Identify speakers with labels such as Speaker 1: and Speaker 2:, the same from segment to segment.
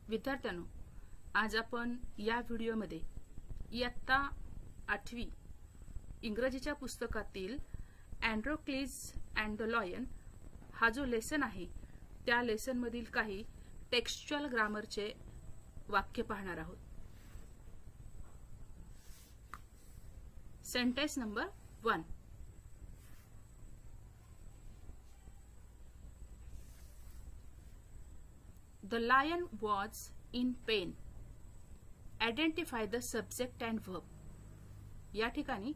Speaker 1: विद्यार्थ्यांनो, आज आपण या व्हिडिओमध्ये इयत्ता 8वी इंग्रजीच्या पुस्तकातील अँड्रोक्लीज अँड द लायन हा जो लेसन आहे त्या लेसन मधील काही टेक्स्चुअल ग्रामरचे वाक्य पाहणार आहोत। Sentence number 1। The lion was in pain. Identify the subject and verb. या ठिकाणी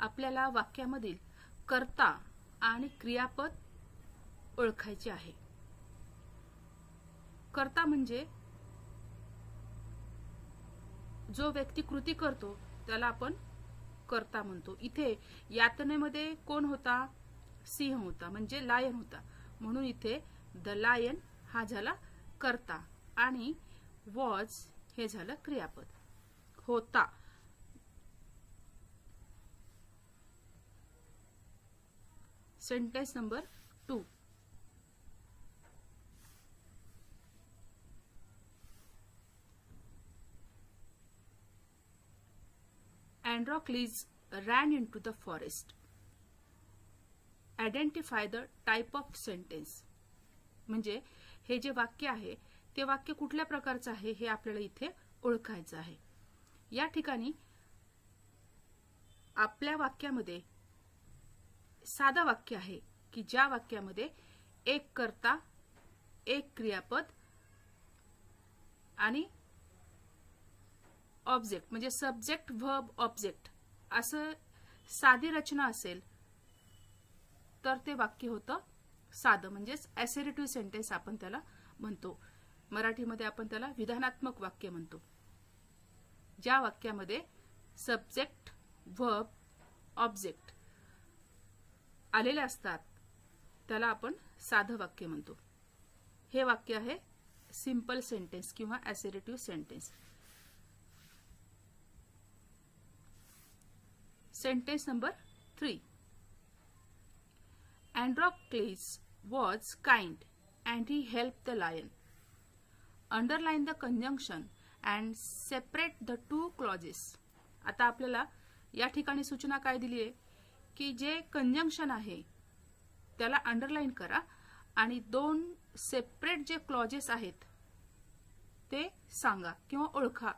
Speaker 1: आपल्याला वाक्यामधील कर्ता आणि क्रियापद ओळखायचे आहे। कर्ता म्हणजे जो व्यक्ती कृती करतो त्याला आपण कर्ता म्हणतो। इथे यातनेमध्ये कोण होता? सिंह होता, म्हणजे लायन होता, म्हणून इथे द लायन हा झाला कर्ता आणि वॉज हे झालं क्रियापद। होता sentence number 2। Androcles ran into the forest. Identify the type of sentence. म्हणजे हे जे वाक्य आहे ते वाक्य कुठल्या प्रकारचं आहे हे आपल्याला इथे ओळखायचं आहे। या ठिकाणी आपल्या वाक्यामध्ये साधा वाक्य आहे की ज्या वाक्यामध्ये एक कर्ता, एक क्रियापद आणि ऑब्जेक्ट म्हणजे सब्जेक्ट वर्ब ऑब्जेक्ट असं साधी रचना असेल तर ते वाक्य होतं साधं, म्हणजेच असर्टिव्ह सेंटेन्स आपण त्याला म्हणतो। मराठीमध्ये आपण त्याला विधानात्मक वाक्य म्हणतो। ज्या वाक्यामध्ये सब्जेक्ट वर्ब ऑब्जेक्ट आलेले असतात त्याला आपण साधं वाक्य म्हणतो। हे वाक्य आहे सिंपल सेंटेन्स किंवा assertive sentence. Sentence number 3। Androcles was kind and he helped the lion. Underline the conjunction and separate the two clauses. आता आपल्याला या ठिकाणी सूचना काय दिली आहे की जे कंजंक्शन आहे त्याला अंडरलाइन करा आणि दोन सेपरेट जे क्लॉजेस आहेत ते सांगा किंवा ओळखा।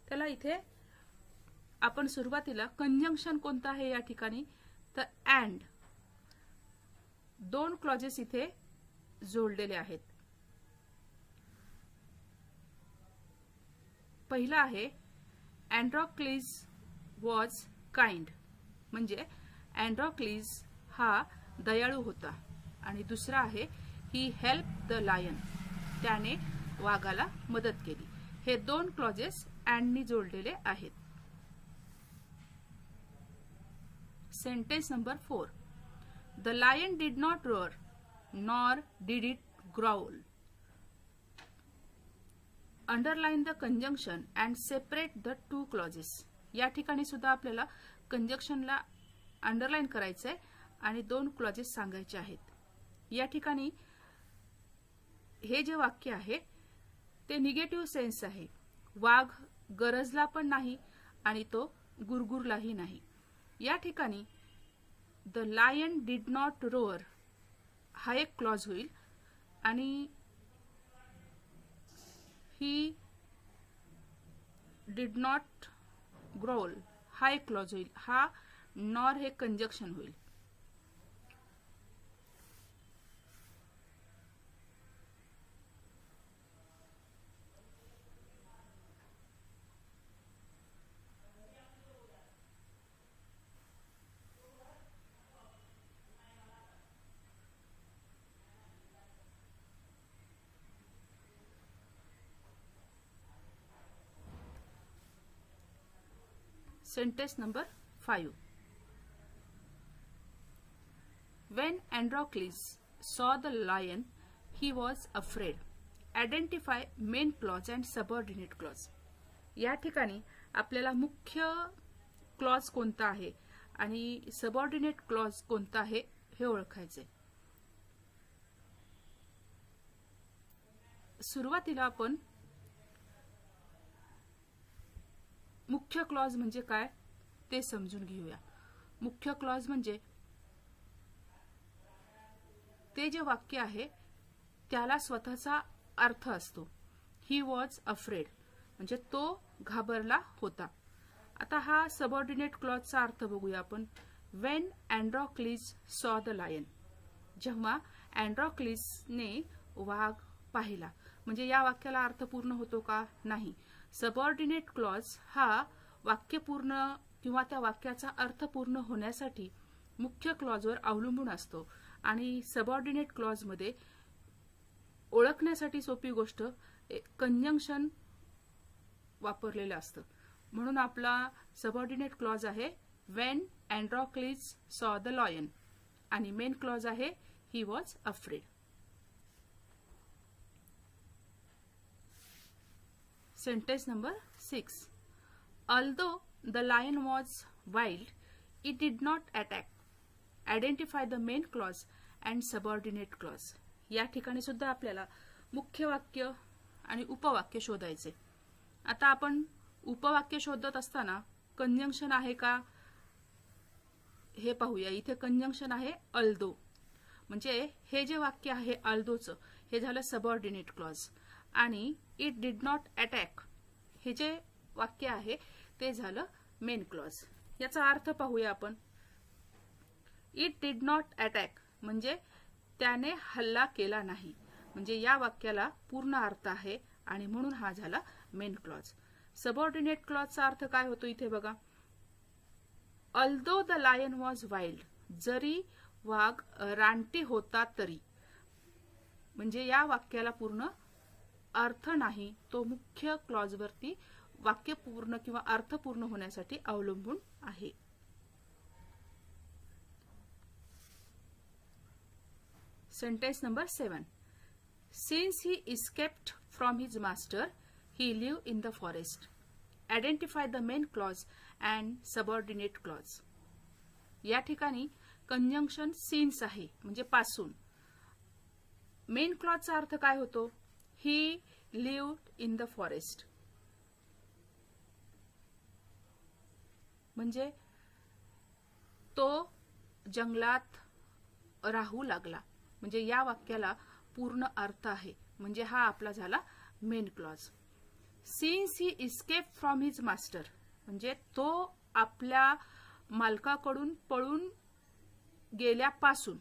Speaker 1: त्याला इथे आपण सुरुवातीला कंजंक्शन कोणतं आहे या ठिकाणी तर अँड दोन क्लॉजेस इथे जोडलेले आहेत। पहिला आहे अँड्रोक्लीज वॉज काइंड, म्हणजे अँड्रोक्लीज हा दयाळू होता, आणि दुसरा आहे ही हेल्प द लायन, त्याने वाघाला मदत केली। हे दोन क्लॉजेस अँडनी जोडलेले आहेत। Sentence number 4। The lion did not roar, nor did it growl. Underline the conjunction and separate the two clauses. या ठिकाणी सुद्धा आपल्याला कंजंक्शनला अंडरलाइन करायचंय आणि दोन क्लॉजेस सांगायचे आहेत। या ठिकाणी हे जे वाक्य आहे ते निगेटिव्ह सेन्स आहे। वाघ गरजला पण नाही आणि तो गुरगुरलाही नाही। या ठिकाणी The lion did not roar हा एक क्लॉज होईल आणि he did not growl हा एक क्लॉज होईल। हा नॉर हे कंजंक्शन होईल। Sentence number 5। When Androcles saw the lion, he was afraid. Identify main clause and subordinate clause. या ठिकाणी आपल्याला मुख्य क्लॉज कोणता आहे आणि सबऑर्डिनेट क्लॉज कोणता आहे हे ओळखायचे। सुरुवातीला आपण मुख्य क्लॉज म्हणजे काय ते समजून घेऊया. मुख्य क्लॉज म्हणजे ते जे वाक्य आहे त्याला स्वतःचा अर्थ असतो. ही वॉज अफ्रेड म्हणजे तो घाबरला होता. आता हा सबऑर्डिनेट क्लॉजचा अर्थ बघूया आपण. व्हेन अँड्रोक्लिस सॉ द लायन, जेव्हा अँड्रोक्लिसने वाघ पाहिला. म्हणजे या वाक्याला अर्थ पूर्ण होतो का? नाही. सबऑर्डिनेट क्लॉज हा वाक्य पूर्ण किंवा त्या वाक्याचा अर्थ पूर्ण होण्यासाठी मुख्य क्लॉजवर अवलंबून असतो. आणि सबऑर्डिनेट क्लॉज मध्ये ओळखण्यासाठी सोपी गोष्ट कंजंक्शन वापरलेलं असतं. म्हणून आपला सबऑर्डिनेट क्लॉज आहे व्हेन अँड्रोक्लिस सॉ द लायन आणि मेन क्लॉज आहे he was afraid. Sentence number 6. Although the lion was wild, it did not attack. Identify the main clause and subordinate clause. या ठिकाणी सुद्धा आपल्याला मुख्य वाक्य आणि उपवाक्य शोधायचे. आता आपण उपवाक्य शोधत असताना कंजंक्शन आहे का हे पाहूया. इथे कंजंक्शन आहे अल्दो, म्हणजे हे जे वाक्य आहे अल्दोचं हे झालं सबऑर्डिनेट क्लॉज. आणि इट डिड नॉट अटॅक हे जे वाक्य आहे ते झालं मेन क्लॉज. याचा अर्थ पाहूया आपण. इट डिड नॉट अटॅक म्हणजे त्याने हल्ला केला नाही, म्हणजे या वाक्याला पूर्ण अर्थ आहे आणि म्हणून हा झाला मेन क्लॉज. सबऑर्डिनेट क्लॉजचा अर्थ काय होतो इथे बघा. Although the lion was wild, जरी वाघ रानटी होता तरी, म्हणजे या वाक्याला पूर्ण अर्थ नाही, तो मुख्य क्लॉजवरती वाक्य पूर्ण किंवा अर्थ पूर्ण होण्यासाठी अवलंबून आहे. Sentence number 7. Since he escaped from his master, he lived in the forest. Identify the main clause and subordinate clause. या ठिकाणी कंजंक्शन सिन्स आहे म्हणजे पासून. मेन क्लॉजचा अर्थ काय होतो? ही लिव्ड इन द फॉरेस्ट, म्हणजे तो जंगलात राहू लागला, म्हणजे या वाक्याला पूर्ण अर्थ आहे, म्हणजे हा आपला झाला main clause. Since he escape from his master म्हणजे तो आपल्या मालकाकडून पळून गेल्यापासून,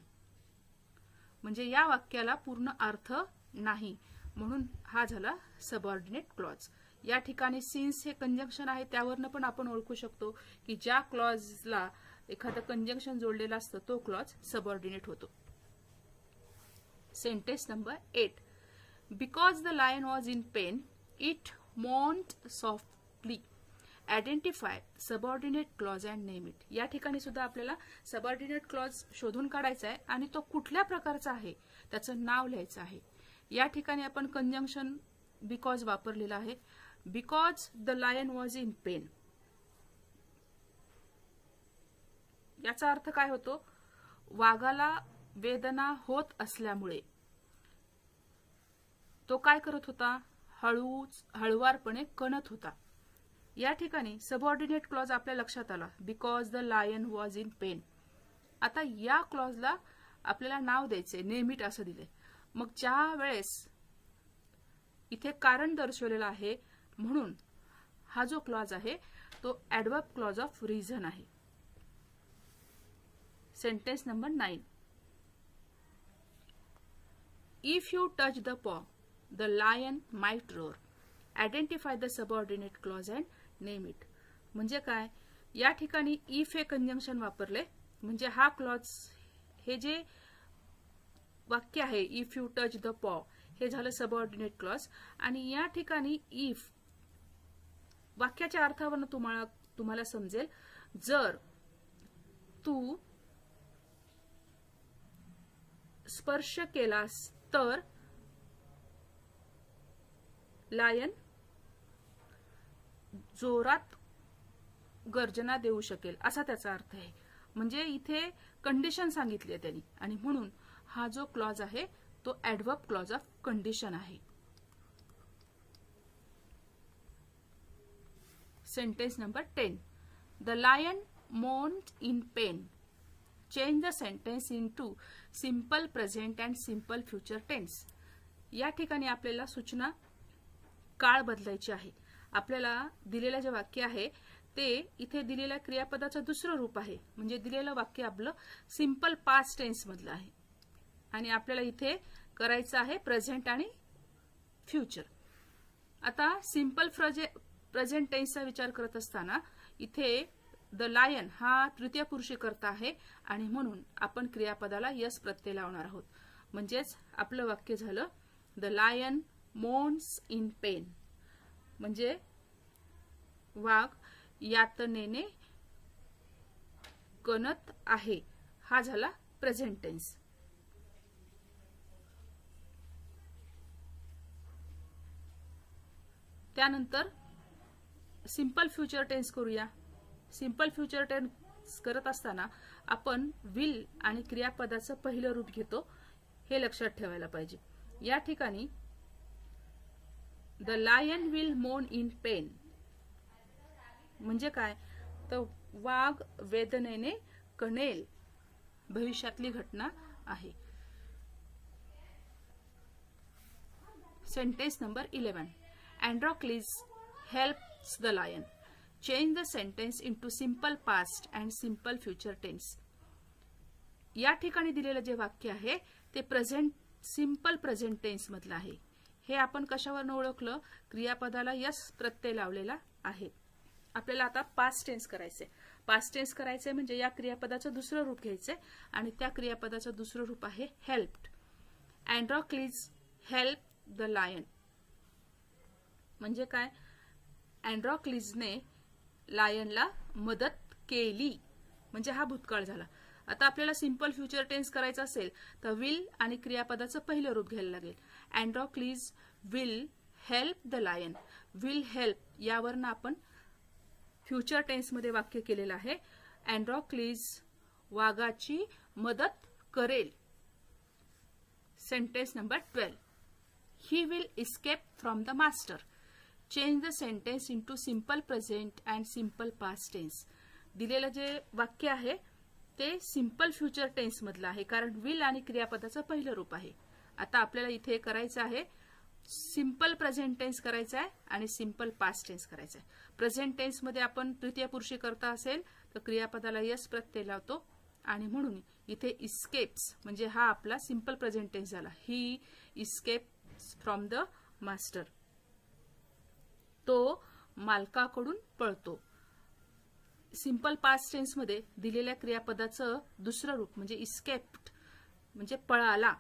Speaker 1: म्हणजे या वाक्याला पूर्ण अर्थ नाही, म्हणून हा झाला सबऑर्डिनेट क्लॉज. या ठिकाणी सिन्स हे कंजंक्शन आहे, त्यावरनं पण आपण ओळखू शकतो की ज्या क्लॉजला एखादं कंजंक्शन जोडलेलं असतं तो क्लॉज सबऑर्डिनेट होतो. Sentence number 8. Because the lion was in pain, it moaned softly. Identify subordinate clause and name it. या ठिकाणी सुद्धा आपल्याला सबऑर्डिनेट क्लॉज शोधून काढायचा आहे आणि तो कुठल्या प्रकारचा आहे त्याचं नाव लिहायचं आहे. या ठिकाणी आपण कंजंक्शन बिकॉज वापरलेला आहे. Because the lion was in pain, याचा अर्थ काय होतो? वाघाला वेदना होत असल्यामुळे तो काय करत होता? हळुवारपणे कणत होता. या ठिकाणी सबऑर्डिनेट क्लॉज आपल्या लक्षात आला, because the lion was in pain. आता या क्लॉजला आपल्याला नाव द्यायचे, नेम इट असं दिले. मग ज्या वेळेस इथे कारण दर्शवलेलं आहे म्हणून हा जो क्लॉज आहे तो ऍडवर्ब क्लॉज ऑफ रिझन आहे. Sentence number 9. If you touch the paw, the lion might roar. Identify the subordinate clause and name it. म्हणजे काय? या ठिकाणी if हे कंजंक्शन वापरले, म्हणजे हा क्लॉज हे जे वाक्य आहे if you touch the paw हे झालं सबऑर्डिनेट क्लॉज. आणि या ठिकाणी इफ वाक्याच्या अर्थावरून तुम्हाला समजेल, जर तू स्पर्श केलास तर लायन जोरात गर्जना देऊ शकेल असा त्याचा अर्थ आहे. म्हणजे इथे कंडिशन सांगितली आहे त्यांनी आणि म्हणून हा जो क्लॉज आहे तो ऍडवर्ब क्लॉज ऑफ कंडिशन आहे. Sentence number 10. The lion moaned in pain. Change the sentence into simple present and simple future tense. या ठिकाणी आपल्याला सूचना काळ बदलायची आहे. आपल्याला दिलेलं जे वाक्य आहे ते इथे दिलेल्या क्रियापदाचं दुसरं रूप आहे, म्हणजे दिलेलं वाक्य आपलं सिंपल पास्ट टेन्स मधलं आहे आणि आपल्याला इथे करायचं आहे प्रेझेंट आणि फ्युचर. आता सिंपल प्रेझेंट टेन्सचा विचार करत असताना इथे द लायन हा तृतीय पुरुषी कर्ता आहे आणि म्हणून आपण क्रियापदाला यस प्रत्यय लावणार आहोत. म्हणजेच आपलं वाक्य झालं द लायन मोन्स इन पेन, म्हणजे वाघ यातनेने कणत आहे. हा झाला प्रेझेंट टेन्स. त्यानंतर सिंपल फ्युचर टेन्स करूया. सिंपल फ्युचर टेन्स करत असताना आपण विल आणि क्रियापदाचं पहिलं रूप घेतो, हे लक्षात ठेवायला पाहिजे. या ठिकाणी द लायन विल मोन इन पेन म्हणजे काय, तर वाघ वेदनेने कणेल, भविष्यातली घटना आहे. Sentence number 11. Androcles helps the lion. Change the sentence into simple past and simple future tense. या ठिकाणी दिलेलं जे वाक्य आहे ते सिंपल प्रेझेंट टेन्स मधलं आहे. हे आपण कशावरून ओळखलं, क्रियापदाला यस प्रत्यय लावलेला आहे. आपल्याला आता पास्ट टेन्स करायचंय. पास्ट टेन्स करायचंय म्हणजे या क्रियापदाचं दुसरं रूप घ्यायचंय आणि त्या क्रियापदाचं दुसरं रूप आहे हेल्प्ड. अँड्रॉक्लिज हेल्प द लायन म्हणजे काय, अँड्रॉक्लिजने लायनला मदत केली, म्हणजे हा भूतकाळ झाला. आता आपल्याला सिंपल फ्युचर टेन्स करायचं असेल तर विल आणि क्रियापदाचं पहिलं रूप घ्यायला लागेल. Androcles will help the lion. Will help यावरनं आपण फ्युचर टेन्स मध्ये वाक्य केलेलं आहे. अँड्रॉक्लिज वाघाची मदत करेल. Sentence number 12. He will escape from the master. Change the sentence into simple present and simple past tense. दिलेलं जे वाक्य आहे ते सिंपल फ्युचर टेन्स मधलं आहे, कारण विल आणि क्रियापदाचं पहिलं रूप आहे. आता आपल्याला इथे करायचं आहे सिंपल प्रेझेंट टेन्स करायचा आहे आणि सिंपल पास्ट टेन्स करायचा आहे. प्रेझेंट टेन्स मध्ये आपण तृतीय पुरुषी कर्ता असेल तर क्रियापदाला यस प्रत्यय लावतो आणि म्हणून इथे इस्केप्स म्हणजे हा आपला सिंपल प्रेझेंट टेन्स झाला. ही इस्केप्स फ्रॉम द मास्टर. तो मालकाकडून पळतो. सिंपल पास्ट टेन्स मध्ये दिलेल्या क्रियापदाचं दुसरं रूप म्हणजे इस्केप्ड म्हणजे पळाला,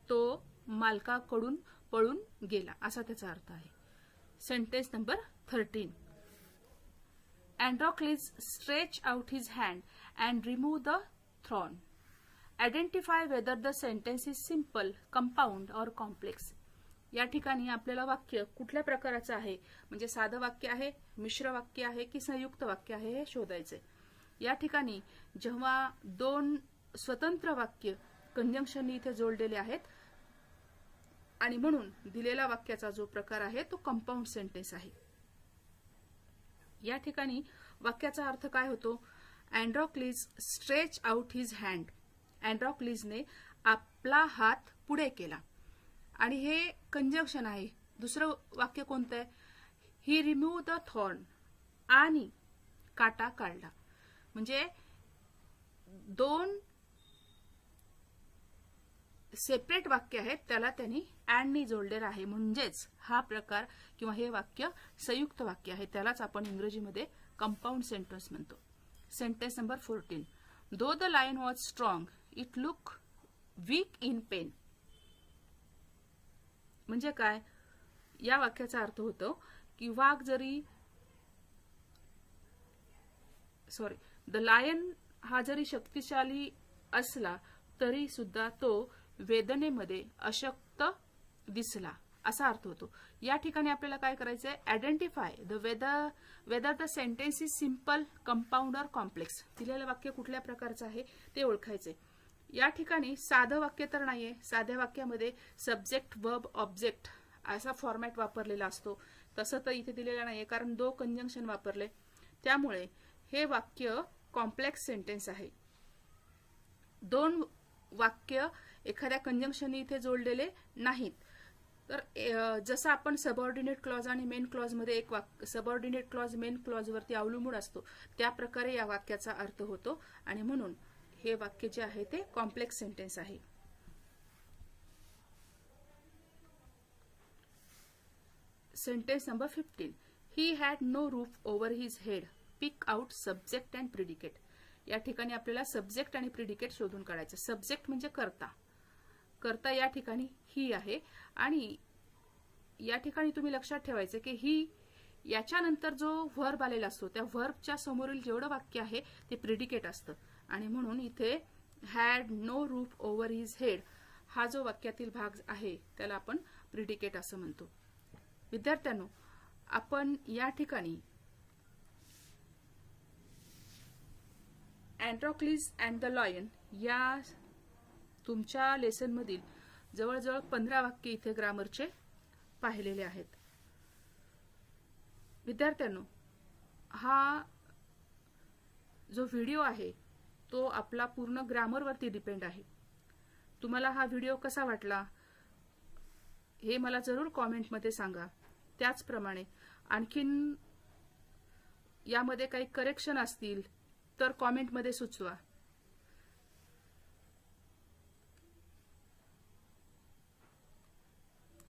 Speaker 1: तो मालकाकडून पळून गेला असा त्याचा अर्थ आहे. Sentence number 13. Androcles stretched out his hand and removed the thorn. Identify whether the sentence is simple, compound or complex. या ठिकाणी आपल्याला वाक्य कुठल्या प्रकारचं आहे, म्हणजे साधं वाक्य आहे, मिश्र वाक्य आहे की संयुक्त वाक्य आहे हे शोधायचे. या ठिकाणी जेव्हा दोन स्वतंत्र वाक्य कंजंक्शननी इथे जोडलेले आहेत आणि म्हणून दिलेल्या वाक्याचा जो प्रकार आहे तो कंपाऊंड सेंटेन्स आहे. या ठिकाणी वाक्याचा अर्थ काय होतो, अँड्रॉक्लिज स्ट्रेच आउट हिज हँड. अँड्रॉक्लिजने आपला हात पुढे केला आणि हे कंजंक्शन आहे. दुसरं वाक्य कोणतं आहे, ही रिमूव्ह द थॉर्न आणि काटा काढला. म्हणजे दोन सेपरेट वाक्य आहेत त्याला त्यांनी अँडनी जोडलेलं आहे, म्हणजेच हा प्रकार किंवा हे वाक्य संयुक्त वाक्य आहे. त्यालाच आपण इंग्रजीमध्ये कंपाऊंड सेंटेन्स म्हणतो. Sentence number 14. Though the lion was strong it look weak in pain. म्हणजे काय, या वाक्याचा अर्थ होतो की वाघ जरी द लायन हा जरी शक्तिशाली असला तरी सुद्धा तो वेदनेमध्ये अशक्त दिसला असा अर्थ होतो. या ठिकाणी आपल्याला काय करायचंय, identify the whether the sentence is simple, compound और कॉम्प्लेक्स. दिलेलं वाक्य कुठल्या प्रकारचं आहे ते ओळखायचे. या ठिकाणी साधं वाक्य तर नाहीये. साध्या वाक्यामध्ये सब्जेक्ट, वर्ब, ऑब्जेक्ट असा फॉर्मॅट वापरलेला असतो, तसं तर इथे दिलेलं नाहीये कारण दो कंजंक्शन वापरले, त्यामुळे हे वाक्य कॉम्प्लेक्स सेंटेन्स आहे. दोन वाक्य एखाद्या कंजंक्शनने इथे जोडलेले नाहीत. तर जसं आपण सबऑर्डिनेट क्लॉज आणि मेन क्लॉज मध्ये एक सबऑर्डिनेट क्लॉज मेन क्लॉज वरती अवलंबून असतो, त्या प्रकारे या वाक्याचा अर्थ होतो आणि म्हणून हे वाक्य जे आहे ते कॉम्प्लेक्स सेंटेन्स आहे. Sentence number 15. He had no roof over his head. Pick out subject and predicate. या ठिकाणी आपल्याला सब्जेक्ट आणि प्रिडिकेट शोधून काढायचं. सब्जेक्ट म्हणजे कर्ता. कर्ता या ठिकाणी ही आहे आणि या ठिकाणी तुम्ही लक्षात ठेवायचं की ही याच्यानंतर जो व्हर्ब आलेला असतो त्या व्हर्बच्या समोरील जेवढं वाक्य आहे ते प्रिडिकेट असतं आणि म्हणून इथे had no roof over his head हा जो वाक्यातील भाग आहे त्याला आपण प्रिडिकेट असं म्हणतो. विद्यार्थ्यांनो, आपण या ठिकाणी अँड्रोक्लिस अँड द लायन या तुमच्या लेसन मधील जवळजवळ 15 वाक्य इथे ग्रामरचे पाहिलेले आहेत. विद्यार्थ्यांनो, हा जो व्हिडिओ आहे तो आपला पूर्ण ग्रामरवरती डिपेंड आहे. तुम्हाला हा व्हिडिओ कसा वाटला हे मला जरूर कॉमेंटमध्ये सांगा. त्याचप्रमाणे आणखीन यामध्ये काही करेक्शन असतील तर कॉमेंटमध्ये सुचवा.